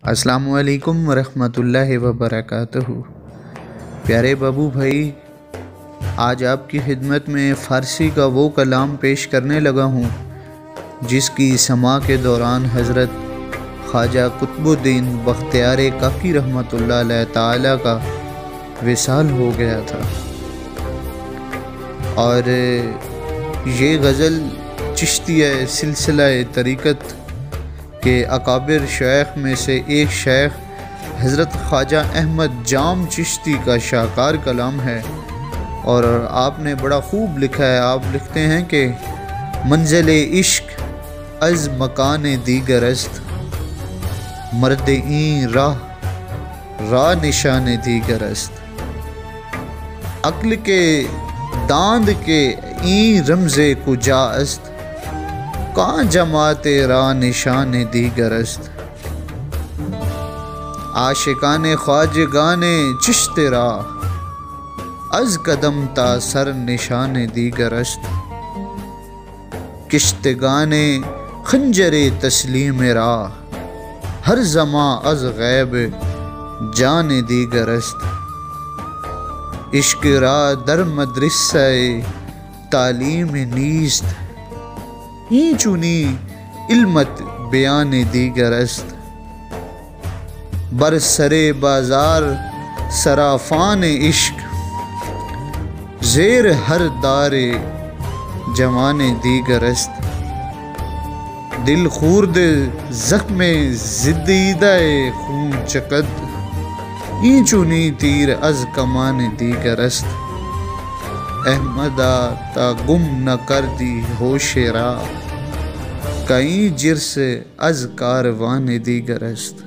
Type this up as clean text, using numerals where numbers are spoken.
अस्सलामुअलैकुम वरहमतुल्लाहि वबरकातुहू। प्यारे बाबू भाई, आज आपकी खिदमत में फ़ारसी का वो कलाम पेश करने लगा हूँ जिसकी समा के दौरान हज़रत ख्वाजा कुतुबुद्दीन बख्तियार काकी रहमतुल्लाह अलैह ताला का विसाल हो गया था। और ये गज़ल चिश्तिया सिलसिला तरीक़त के अकाबिर शेख में से एक शेख हज़रत ख्वाजा अहमद जाम चिश्ती का शाहकार कलाम है। और आपने बड़ा खूब लिखा है। आप लिखते हैं कि मंज़िल इश्क अज़ मकान दीगरस्त, मर्द ई राह निशान दीगरस्त, अक्ल के दांद के ई रमज़े कुजा अस्त, कहाँ जमाते रा निशान दीगरस्त, आशिकाने ख्वाजगाने चिश्ते राह, अज कदम ता सर निशान दीगरस्त, किश्तगाने खंजरे तस्लीम राह, हर ज़मा अज गैब जान दीगरस्त, इश्क रा दर मदरसा तालीम नीस्त, ही चुनी इल्मत बयान दीगरस्त, बरसरे बाजार सराफान इश्क, ज़ेर हर दारे जवान दीगरस्त, दिल खूर्द ज़ख्मे ज़िद्दीदाए खून चकद, ई चुनी तीर अज़ कमान दीगरस्त, अहमदा ता गुम न कर दी होशेरा, कहीं जिरस अज़ कारवान दीगरस्त।